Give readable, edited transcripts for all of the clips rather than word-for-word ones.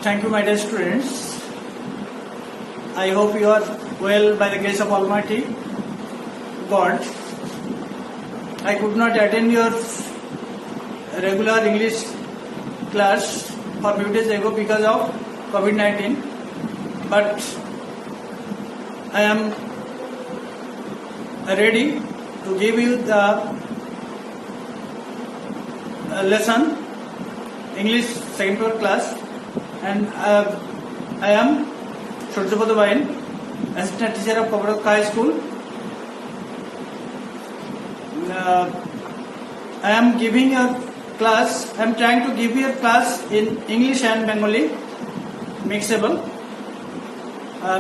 Thank you, my dear students. I hope you are well by the grace of Almighty God. I could not attend your regular English class for few days ago because of COVID-19, but I am ready to give you the lesson English second floor class, and I am Surjapada Bain, assistant teacher of Kobratka High School. I am giving a class. I am trying to give you a class in English and Bengali mixable.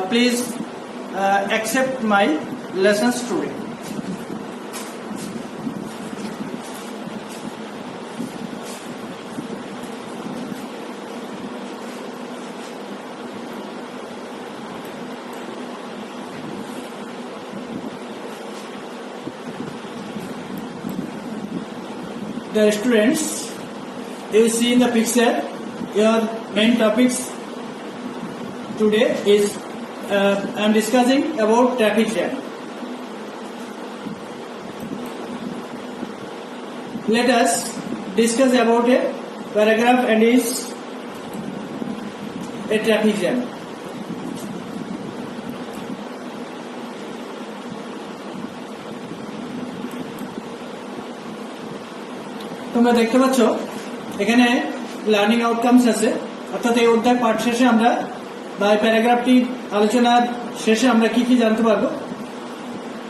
Please accept my lessons today. The students, you see in the picture, your main topics today is I am discussing about traffic jam. Let us discuss about a paragraph and is a traffic jam. তোমরা দেখতে পাচ্ছ এখানে learning outcomes আছে, অর্থাৎ এই অধ্যায় পাঠ শেষে আমরা বা এই প্যারাগ্রাফটি আলোচনার শেষে আমরা কি কি জানতে পারবো।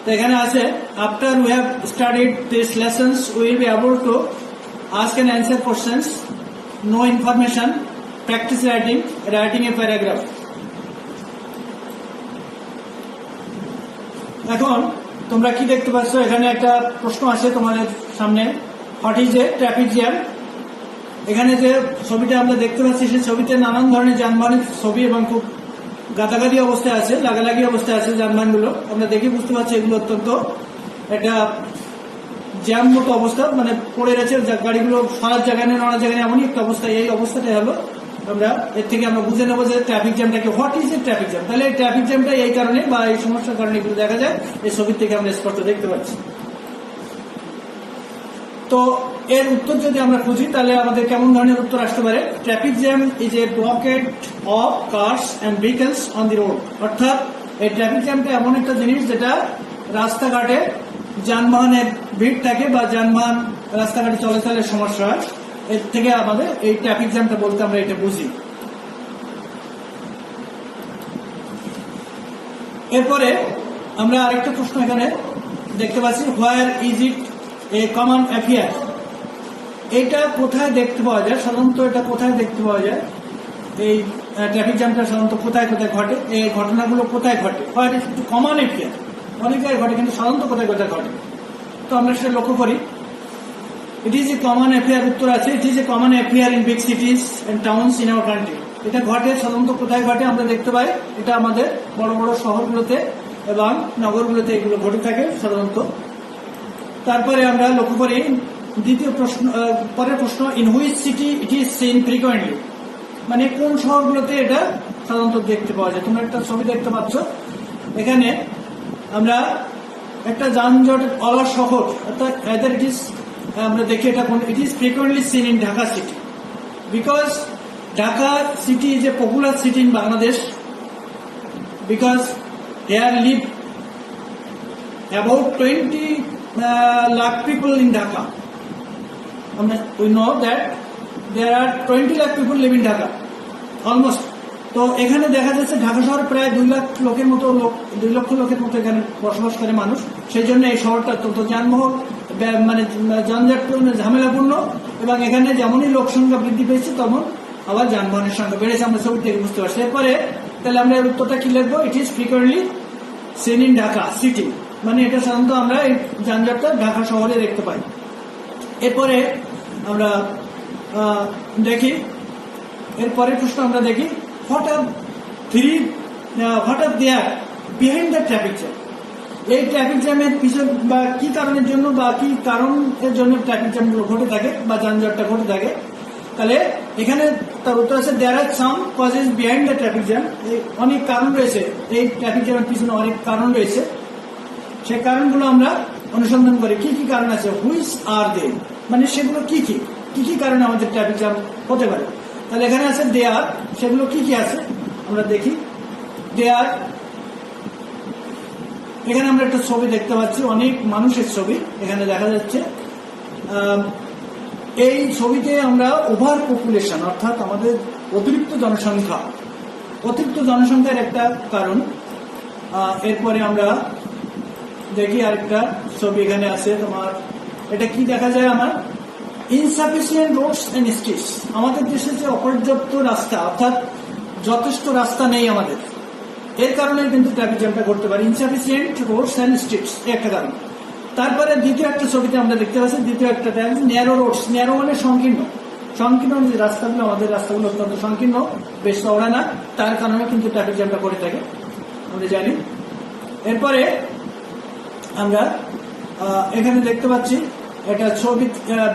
তো এখানে আছে, after we have studied this lessons we will be able to ask and answer questions, no information, practice writing a paragraph. এখন তোমরা কি দেখতে পাচ্ছ, এখানে একটা প্রশ্ন আছে তোমাদের সামনে, what is a traffic jam. এখানে যে ছবিটা আমরা দেখতে পাচ্ছি সেই ছবিতে নানান ধরনের যানবাহনের ছবি এবং খুব গাদাগাদি অবস্থায় আছে, লাগালাগি অবস্থায় আছে যানবাহনগুলো। আমরা দেখে বুঝতে পারছি এগুলো অত্যন্ত একটা জ্যাম মতো অবস্থা, মানে পড়ে রয়েছে গাড়িগুলো সারার জায়গায় নানা জায়গায়, এমনই একটা অবস্থা। এই অবস্থাটাই হলো আমরা এর থেকে আমরা বুঝে নেবো যে ট্রাফিক জ্যামটাকে, what is a traffic jam. তাহলে এই ট্রাফিক জ্যামটা এই কারণে বা এই সমস্যার কারণে এগুলো দেখা যায়, এই ছবির থেকে আমরা স্পষ্ট দেখতে পাচ্ছি। তো এর উত্তর যদি আমরা খুঁজি তাহলে আমাদের কেমন ধরনের উত্তর আসতে পারে। Traffic jam is a blockade of cars and vehicles on the road. অর্থাৎ এই ট্রাফিক জ্যামটা এমন একটা জিনিস যেটা রাস্তাঘাটে যানবাহনের ভিড় থাকে বা যানবাহন রাস্তাঘাটে চলাচলের সমস্যা হয়, এর থেকে আমাদের এই ট্রাফিক জ্যামটা বলতে আমরা এটা বুঝি। এরপরে আমরা আরেকটা প্রশ্ন এখানে দেখতে পাচ্ছি, where is it A common affair. এটা কোথায় দেখতে পাওয়া যায়, সাধারণত এটা কোথায় দেখতে পাওয়া যায়, এই ট্রাফিক জ্যামটা সাধারণত কোথায় কোথায় ঘটে, এই ঘটনাগুলো কোথায় ঘটে। Where is it common affair, অনেক জায়গায় ঘটে কিন্তু সাধারণত কোথায় কোথায় ঘটে, তো আমরা সেটা লক্ষ্য করি। It is a common affair, উত্তর আছে it is a common affair in big cities and towns in our country. এটা ঘটে সাধারণত কোথায় ঘটে আমরা দেখতে পাই, এটা আমাদের বড় বড় শহরগুলোতে এবং নগরগুলোতে এগুলো ঘটে থাকে সাধারণত। তারপরে আমরা লক্ষ্য করি দ্বিতীয় প্রশ্ন, পরের প্রশ্ন, in which city it is seen frequently, মানে কোন শহরগুলোতে এটা সাধারণত দেখতে পাওয়া যায়। তোমরা একটা ছবি দেখতে পাচ্ছ, এখানে আমরা একটা যানজট অলস শহর, অর্থাৎ আইদার ইট ইজ, আমরা দেখি এটা কোন, it is frequently seen in Dhaka city, because Dhaka city is a popular city in Bangladesh, because here live about 20 lakh people in Dhaka. We know that there are 20 lakh people live in Dhaka, almost. তো এখানে দেখা যাচ্ছে ঢাকা শহরে প্রায় 2 লাখ লোকের মতো 2 লক্ষ লোকের মতো এখানে বসবাস করে মানুষ। সেই জন্য এই শহরটা অত্যন্ত যানবাহন, মানে যানজটপূর্ণ, ঝামেলাপূর্ণ, এবং এখানে যেমনই লোক সংখ্যা বৃদ্ধি পেয়েছে তেমন আবার যানবাহনের সংখ্যা বেড়েছে, আমরা ছবি থেকে বুঝতে পারছি। এরপরে তাহলে আমরা এর উত্তরটা কি লিখবো, ইট is frequently seen in Dhaka city, মানে এটা সাধারণত আমরা এই যানজটটা ঢাকা শহরে দেখতে পাই। এরপরে আমরা দেখি, এরপরের প্রশ্ন আমরা দেখি, what are there behind the traffic jam. এই ট্রাফিক জ্যামের পিছনে বা কি কারণের জন্য বা কি কারণের জন্য ট্রাফিক জ্যামগুলো ঘটে থাকে বা যানজটটা ঘটে থাকে। তাহলে এখানে তার উত্তর আছে there are some causes behind the traffic jam. অনেক কারণ রয়েছে, এই ট্রাফিক জ্যামের পিছনে অনেক কারণ রয়েছে, সেই কারণগুলো আমরা অনুসন্ধান করি। কি কি কারণ আছে, হুইচ আর দে, মানে সেগুলো কি কি কি কি কারণে আমাদের ট্রাফিক জ্যাম হতে পারে। তাহলে এখানে আছে দেয়ার, সেগুলো কি কি আছে আমরা দেখি। দেয়ার, এখানে আমরা একটা ছবি দেখতে পাচ্ছি, অনেক মানুষের ছবি এখানে দেখা যাচ্ছে। এই ছবিতে আমরা ওভার পপুলেশন, অর্থাৎ আমাদের অতিরিক্ত জনসংখ্যার একটা কারণ। এরপরে আমরা দেখি আরেকটা ছবি এখানে আছে তোমার, এটা কি দেখা যায় আমার, ইনসাফিসিয়েন্ট রোডস এন্ড স্ট্রিটস। আমাদের দেশে যে অপর্যাপ্ত রাস্তা, অর্থাৎ যথেষ্ট রাস্তা নেই আমাদের, এর কারণে কিন্তু ট্রাফিক জ্যামটা করতে পারে। ইনসাফিসিয়েন্ট রোডস এন্ড স্ট্রিটস একটা কারণ। তারপরে দ্বিতীয় একটা ছবিতে আমরা দেখতে পাচ্ছি, দ্বিতীয় একটা ন্যারো রোডস। ন্যারো মানে সংকীর্ণ যে রাস্তাগুলো, আমাদের রাস্তাগুলো অত্যন্ত সংকীর্ণ, বেশ চওড়া না, তার কারণে কিন্তু ট্রাফিক জ্যামটা করে থাকে, আমরা জানি। এরপরে আমরা এখানে দেখতে পাচ্ছি একটা ছবি,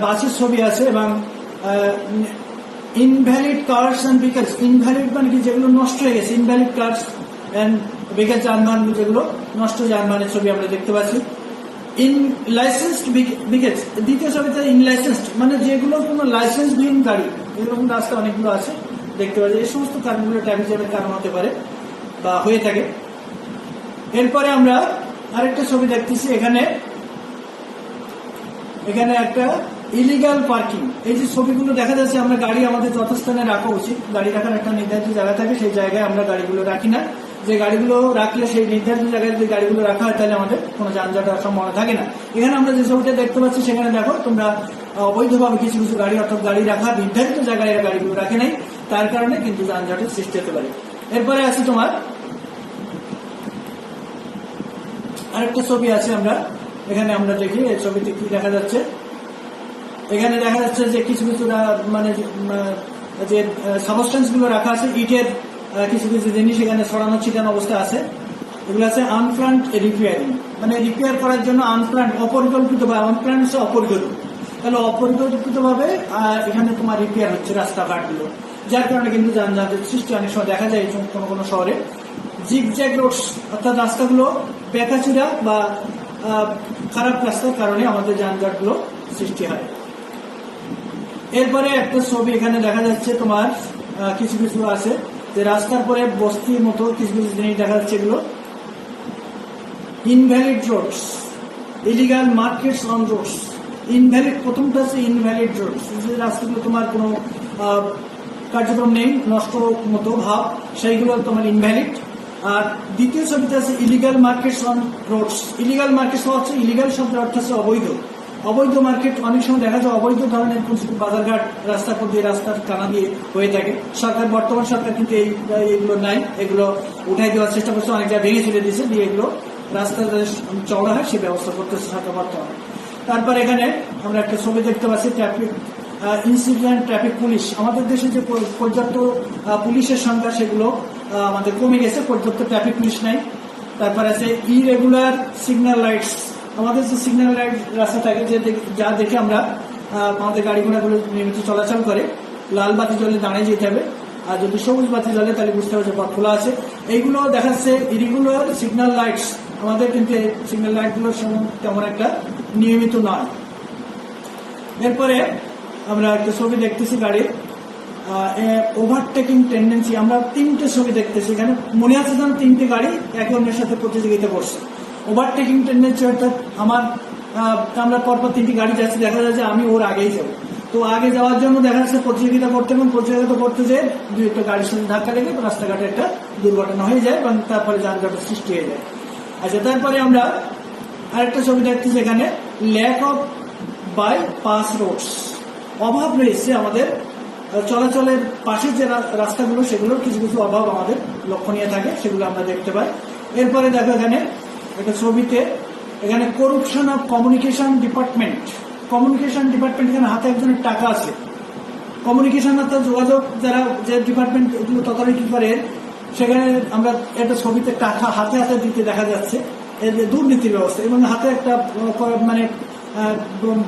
বাসের ছবি আছে, এবং invalid cars and vehicles. Invalid মানে কি, যেগুলো নষ্ট হয়ে গেছে, ইনভ্যালিড কার্স অ্যান্ড ভেহিকল, যানবাহন যেগুলো নষ্ট যানবাহনের ছবি আমরা দেখতে পাচ্ছি। ইন লাইসেন্সড ভেহিকলস, দ্বিতীয় ছবিতে ইনলাইসেন্সড মানে যেগুলো কোনো লাইসেন্সবিহীন গাড়ি, এরকম রাস্তা অনেকগুলো আছে দেখতে পাচ্ছি। এই সমস্ত কারণগুলো ট্রাফিক জ্যামের কারণ হতে পারে বা হয়ে থাকে। এরপরে আমরা আরেকটা ছবি দেখতেছি, এখানে একটা ইলিগাল পার্কিং। এই যে ছবিগুলো দেখা যাচ্ছে, আমরা গাড়ি আমাদের যথাস্থানে রাখা উচিত, গাড়ি রাখার একটা নির্ধারিত জায়গা থাকে, সেই জায়গায় আমরা গাড়িগুলো রাখি না। যে গাড়িগুলো রাখলে সেই নির্ধারিত জায়গায় যদি গাড়িগুলো রাখা হয়, তাহলে আমাদের কোনো যানজট হওয়ার সম্ভাবনা থাকে না। এখানে আমরা যে ছবিটা দেখতে পাচ্ছি, সেখানে দেখো তোমরা অবৈধভাবে কিছু কিছু গাড়ি, অর্থাৎ গাড়ি রাখা নির্ধারিত জায়গায় গাড়িগুলো রাখে নাই, তার কারণে কিন্তু যানজটের সৃষ্টি হতে পারে। এরপরে আছে তোমার আরেকটা ছবি আছে, এখানে আমরা দেখি এই ছবিতে কি দেখা যাচ্ছে। এখানে দেখা যাচ্ছে যে কিছু কিছু মানে যে সাবস্টেন্স গুলো রাখা আছে, ইটের কিছু কিছু জিনিস এখানে ছড়ানো ছিটানো অবস্থা আছে। এগুলো আছে আনপ্ল্যান্ড রিপেয়ারিং, মানে রিপেয়ার করার জন্য আনপ্ল্যান্ড, অপরিকল্পিত বা আনপ্ল্যান্ড হচ্ছে অপরিকল্পিত। তাহলে অপরিকল্পিত ভাবে এখানে তোমার রিপেয়ার হচ্ছে রাস্তাঘাটগুলো, যার কারণে কিন্তু যানজটের সৃষ্টি অনেক সময় দেখা যায় কোনো কোনো শহরে। জিগজ্যাগ রোডস, অর্থাৎ রাস্তাগুলো বেঁকাচুরা বা খারাপ রাস্তার কারণে আমাদের যানজটগুলো সৃষ্টি হয়। এরপরে একটা ছবি এখানে দেখা যাচ্ছে তোমার, কিছু কিছু আছে যে রাস্তার পরে বস্তির মতো কিছু কিছু জিনিস দেখা যাচ্ছে, এগুলো invalid roads, illegal markets on roads. Invalid, প্রথমটা আছে ইনভ্যালিড রোডস, যে রাস্তাগুলো তোমার কোনো কার্যক্রম নেই, নষ্ট মতো ভাব, সেইগুলো তোমার ইনভ্যালিড। আর দ্বিতীয় ছবিতে আছে illegal markets on Rhodes. Illegal markets হচ্ছে, ইলিগাল শব্দের অর্থ হচ্ছে অবৈধ। অবৈধ মার্কেট অনেক সময় দেখা যায় অবৈধ ধরনের বাজারঘাট রাস্তার পর দিয়ে, রাস্তার কানা দিয়ে হয়ে থাকে। বর্তমান সরকার কিন্তু এইগুলো নাই, এগুলো উঠাই দেওয়ার চেষ্টা করছে, অনেক জায়গায় ভেঙে ফেলে দিয়েছে, দিয়ে এগুলো রাস্তা চওড়া হয় সে ব্যবস্থা করতেছে সরকার বর্তমানে। তারপর এখানে আমরা একটা ছবি দেখতে পাচ্ছি, ট্রাফিক ইনসিডেন্ট ট্রাফিক পুলিশ। আমাদের দেশে যে পর্যাপ্ত পুলিশের সংখ্যা, সেগুলো আমাদের কমে গেছে, পর্যাপ্ত ট্রাফিক পুলিশ নাই। তারপর আছে ইরেগুলার সিগন্যাল লাইটস। আমাদের যে সিগন্যাল লাইট রাস্তা থাকে, যা দেখে আমরা আমাদের গাড়ি ঘোড়াগুলো নিয়মিত চলাচল করে, লাল বাতি জ্বলে দাঁড়িয়ে যেতে হবে, আর যদি সবুজ বাতি জ্বলে তাহলে বুঝতে হবে যে পথ খোলা আছে। এইগুলো দেখাচ্ছে ইরেগুলার সিগন্যাল লাইটস। আমাদের কিন্তু এই সিগন্যাল লাইটগুলোর তেমন একটা নিয়মিত নয়। এরপরে আমরা একটা ছবি দেখতেছি গাড়ির ওভারটেকিং টেন্ডেন্সি। আমরা তিনটে ছবি দেখতেছি, এখানে মনে আছে যেন তিনটে গাড়ি একে অন্যের সাথে প্রতিযোগিতা করছে। ওভারটেকিং টেন্ডেন্সি অর্থাৎ আমরা পরপর তিনটি গাড়ি যাচ্ছি, দেখা যাচ্ছে আমি ওর আগেই যাবো, তো আগে যাওয়ার জন্য দেখা যাচ্ছে প্রতিযোগিতা করতে, এবং প্রতিযোগিতা করতে যেয়ে দুই একটা গাড়ির সাথে ধাক্কা লেগে রাস্তাঘাটে একটা দুর্ঘটনা হয়ে যায়, এবং তারপরে যানজটের সৃষ্টি হয়ে যায়। আচ্ছা, তারপরে আমরা আরেকটা ছবি দেখতেছি, এখানে lack of bypass roads. অভাব রয়েছে আমাদের চলাচলের পাশে যে রাস্তাগুলো, সেগুলোর কিছু কিছু অভাব আমাদের লক্ষণীয় থাকে, সেগুলো আমরা দেখতে পাই। এরপরে দেখো এখানে একটা ছবিতে, এখানে corruption of communication department. Communication department, এখানে হাতে একজনের টাকা আছে। কমিউনিকেশন অর্থাৎ যোগাযোগ যারা যে ডিপার্টমেন্ট এগুলো তদারকি করে, সেখানে আমরা একটা ছবিতে টাকা হাতে হাতে দিতে দেখা যাচ্ছে, এই যে দুর্নীতির ব্যবস্থা, এবং হাতে একটা মানে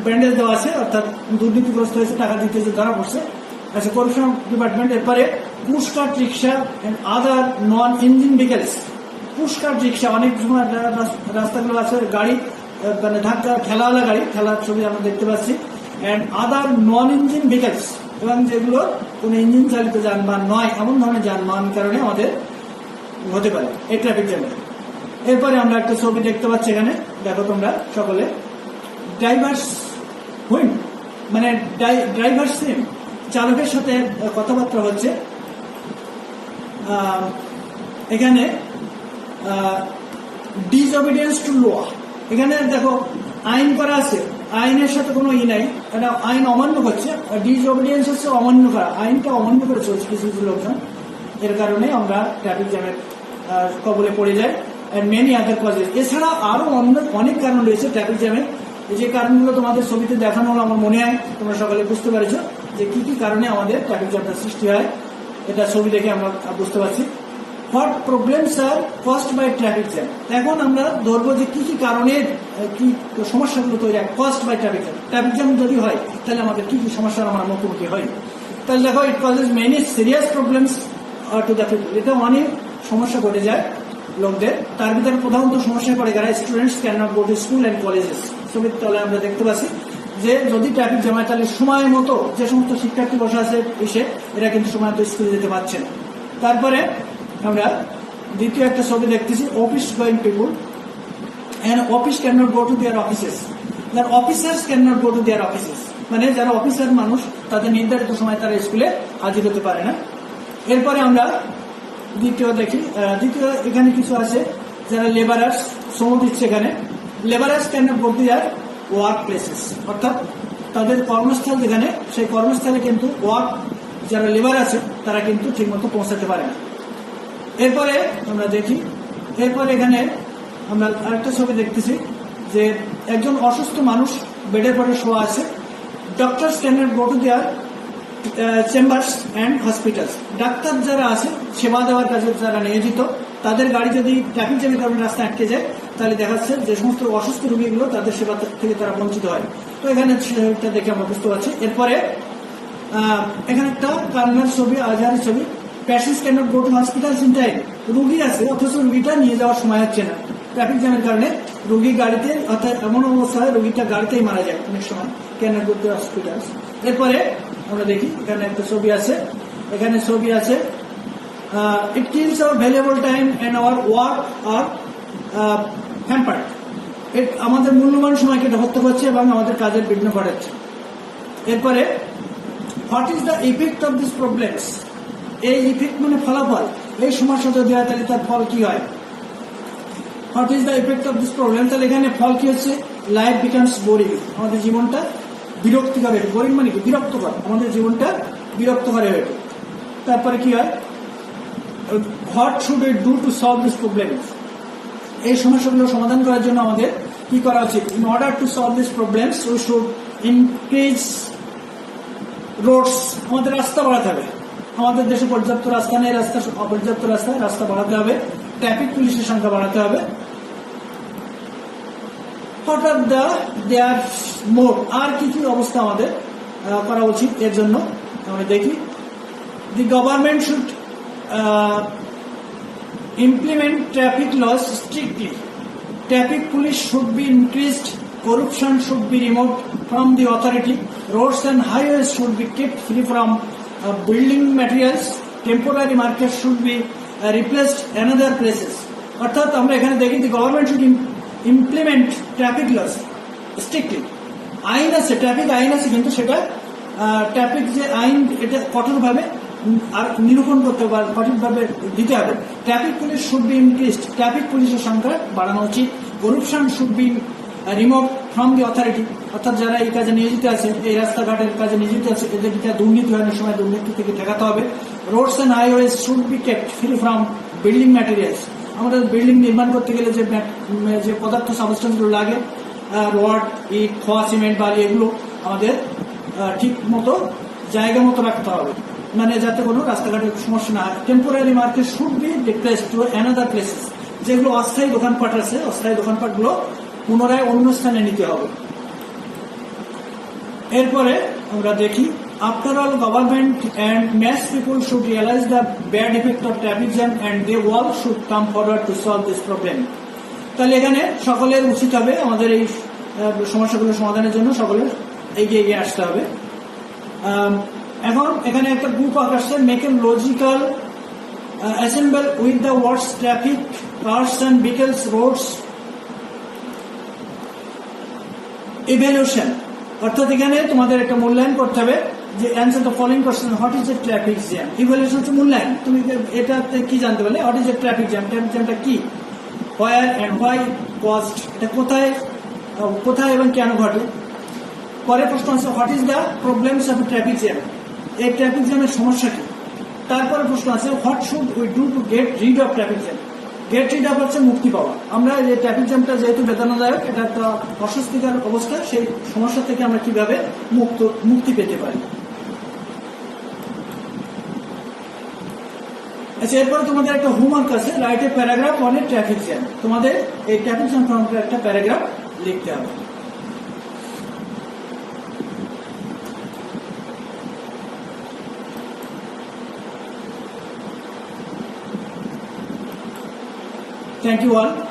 ব্যান্ডেজ দেওয়া আছে, অর্থাৎ দুর্নীতিগ্রস্ত হয়েছে, টাকা দিতে যে ধরা পড়ছে, আচ্ছা, করাপশন ডিপার্টমেন্ট। এরপরে pushcart rickshaw and other non engine vehicles. Pushcart rickshaw, অনেক সময় রাস্তাগুলো আছে গাড়ি মানে ধাক্কা ঠেলাওয়ালা গাড়ি, ঠেলার ছবি আমরা দেখতে পাচ্ছি, and other non engine vehicles, এবং যেগুলো কোন ইঞ্জিন চালিত যানবাহন নয় এমন ধরনের যানবাহন কারণে আমাদের হতে পারে এই ট্রাফিক জ্যামে। এরপরে আমরা একটা ছবি দেখতে পাচ্ছি এখানে, দেখো তোমরা সকলে, ড্রাইভার্স হুইন মানে ড্রাইভার সিম, চালকের সাথে কথাবার্তা হচ্ছে। এখানে ডিসঅবিডিয়েন্স টু ল, এখানে দেখো আইন করা আছে, আইনের সাথে কোনো নাই, এটা আইন অমান্য করছে। ডিসঅবিডিয়েন্স হচ্ছে অমান্য করা, আইনটা অমান্য করে চলছে কিছু কিছু লোকজন, এর কারণে আমরা ট্রাফিক জ্যামের কবলে পড়ে যাই। মেনি আদার কজেস, এছাড়া আরো অনেক কারণ রয়েছে ট্রাফিক জ্যামের। যে কারণগুলো তোমাদের ছবিতে দেখানো হলো, আমার মনে হয় তোমরা সকালে বুঝতে পেরেছো যে কি কি কারণে আমাদের ট্রাফিক জ্যামটা সৃষ্টি হয়। এটা ছবি দেখে আমরা বুঝতে পারছি। What problems are caused by traffic jam, এখন আমরা ধরবো যে কি কি কারণে কি সমস্যাগুলো তৈরি হয় caused by traffic jam. Traffic jam যদি হয় তাহলে আমাদের কি কি সমস্যার আমরা মুখোমুখি হয়। তাহলে দেখো, it causes many serious problems to the people, এটা অনেক সমস্যা ঘটে যায় লোকদের। তার ভিতরে প্রধানত সমস্যায় পড়ে যারা students can not go to school and colleges. ছবির তলে আমরা দেখতে পাচ্ছি যে যদি ট্রাফিক জ্যাম হয় তাহলে সময় মতো যে সমস্ত শিক্ষার্থী বসে আছে এসে এরা কিন্তু সময় মতো স্কুলে যেতে পারছে না। তারপরে আমরা দ্বিতীয় একটা ছবি দেখতেছি, office going people and office can not go to their offices, their officers can not go to their offices, মানে যারা অফিসার মানুষ তাদের নির্ধারিত সময় তারা স্কুলে হাজির হতে পারে না। এরপরে আমরা দ্বিতীয় দেখি, দ্বিতীয় এখানে কিছু আছে যারা লেবারার্স, শ্রম দিচ্ছে এখানে, labourers can not go to their work places, অর্থাৎ তাদের কর্মস্থল যেখানে সেই কর্মস্থলে কিন্তু যারা লেবার আছে তারা কিন্তু ঠিক মতো পৌঁছাতে পারে না। এরপরে আমরা দেখি, এরপরে এখানে আমরা আরেকটা ছবি দেখতেছি যে একজন অসুস্থ মানুষ বেডের পরে শোয়া আছে। Doctors can not go to there chambers and hospitals, doctor যারা আছে সেবা দেওয়ার কাজে যারা নিয়োজিত তাদের গাড়ি যদি ট্রাফিক জ্যামের কারণে রাস্তা আটকে যায় তাহলে দেখা যাচ্ছে যে সমস্ত অসুস্থ রোগীগুলো তাদের সেবা থেকে তারা বঞ্চিত হয়। তো এখানে সেটা দেখে আমরা বুঝতে পারছি। এরপরে এখানে একটা কান্নার ছবি, আজহারের ছবি, patients can not go two hospitals in time, রুগী আছে অথচ রুগীটা নিয়ে যাওয়ার সময় হচ্ছে না ট্রাফিক জ্যামের কারণে, রুগী গাড়িতে, অর্থাৎ এমন অবস্থা হয় রুগীটা গাড়িতেই মারা যায় অনেক সময়, can not go two hospitals. এরপরে আমরা দেখি এখানে একটা ছবি আছে, এখানে ছবি আছে, it kills our valuable time and our work are hampered, আমাদের মূল্যবান সময়কে এটা হত্যা করছে এবং আমাদের কাজের বিঘ্ন ঘটাচ্ছে। এরপরে what is the effect of this problems, এই ইফেক্ট মানে ফলাফল, এই সমস্যা যদি হয় তাহলে তার ফল কি হয়। What is the effect of this problem, তাহলে এখানে ফল কি হচ্ছে, লাইফ বিকামস বোরিং, আমাদের জীবনটা বিরক্তিকর হয়ে, বোরিং মানে কি বিরক্তকর, আমাদের জীবনটা বিরক্তকর হয়ে ওঠে। তারপরে কি হয়, what should we do to solve this problems, এই সমস্যাগুলো সমাধান করার জন্য আমাদের কি করা উচিত। In order to solve this problems we should increase roads, আমাদের রাস্তা বাড়াতে হবে, আমাদের দেশে পর্যাপ্ত রাস্তা নেই, অপর্যাপ্ত রাস্তা বাড়াতে হবে, ট্রাফিক পুলিশের সংখ্যা বাড়াতে হবে। হোয়াট আর দেয়ার মোর, আর কি কি অবস্থা আমাদের করা উচিত এর জন্য আমরা দেখি। The government should implement traffic laws strictly. Traffic police should be increased. Corruption should be removed from the authority. Roads and highways should be kept free from building materials. Temporary markets should be replaced in other places. অর্থাৎ আমরা এখানে দেখি the government should implement traffic laws strictly. আইন আছে, traffic আইন আছে, কিন্তু সেটা ট্রাফিক যে আইন এটা কঠোরভাবে আর নিরূপণ করতে হবে, কঠিনভাবে দিতে হবে। Traffic police should be increased, traffic পুলিশের সংখ্যা বাড়ানো উচিত। Corruption should be remove from the authority, অর্থাৎ যারা এই কাজে নিয়োজিত আছে, এই রাস্তাঘাটের কাজে নিয়োজিত আছে, এদের দুর্নীতি হয়, অনেক সময় দুর্নীতি থেকে ঠেকাতে হবে। Roads and highways should be kept free from building materials, আমাদের বিল্ডিং নির্মাণ করতে গেলে যে পদার্থ সাবস্টেন্সগুলো লাগে, রড, ইট, খোয়া, সিমেন্ট, বালি, এগুলো আমাদের ঠিক মতো জায়গা মতো রাখতে হবে, মানে যাতে কোনো রাস্তাঘাটের সমস্যা না হয়। Temporary market should be replaced to another places, যেগুলো অস্থায়ী দোকানপাট আছে, অস্থায়ী দোকানপাটগুলো পুনরায় অন্য স্থানে নিতে হবে। এরপরে আমরা দেখি, after all government and mass people should realize the bad effect of traffic jam and they all should come forward to solve this problem. তাহলে এখানে সকলের উচিত হবে আমাদের এই সমস্যাগুলো সমাধানের জন্য সকলের এগিয়ে এগিয়ে আসতে হবে। এখন এখানে একটা গ্রুপ ওয়ার্ক আসছে, make a logical assemble with the words traffic, cars and vehicles, roads, evaluation. অর্থাৎ এখানে তোমাদের একটা মূল্যায়ন করতে হবে যে answer the following question, what is a traffic jam. Evaluation হচ্ছে মূল্যায়ন। তুমি এটাতে কি জানতে পারলে, what is a traffic jam, traffic জ্যামটা কি, হোয়ার অ্যান্ড হোয়াই কজড, এটা কোথায় এবং কেন ঘটে। পরে প্রশ্ন আছে, what is the problems of traffic jam, এই ট্রাফিক জ্যামের সমস্যা কি। তারপরে প্রশ্ন আছে, what should we do to get rid of traffic jam. Get rid of হচ্ছে মুক্তি পাওয়া। আমরা এই ট্রাফিক জ্যামটা যেহেতু বেদনাদায়ক, এটা একটা অস্বস্তিকর অবস্থা, সেই সমস্যা থেকে আমরা কিভাবে মুক্তি পেতে পারি। আচ্ছা, এরপরে তোমাদের একটা হোমওয়ার্ক আছে, write a paragraph on a traffic jam. তোমাদের এই ট্রাফিক জ্যাম সম্পর্কে একটা প্যারাগ্রাফ লিখতে হবে। Thank you all.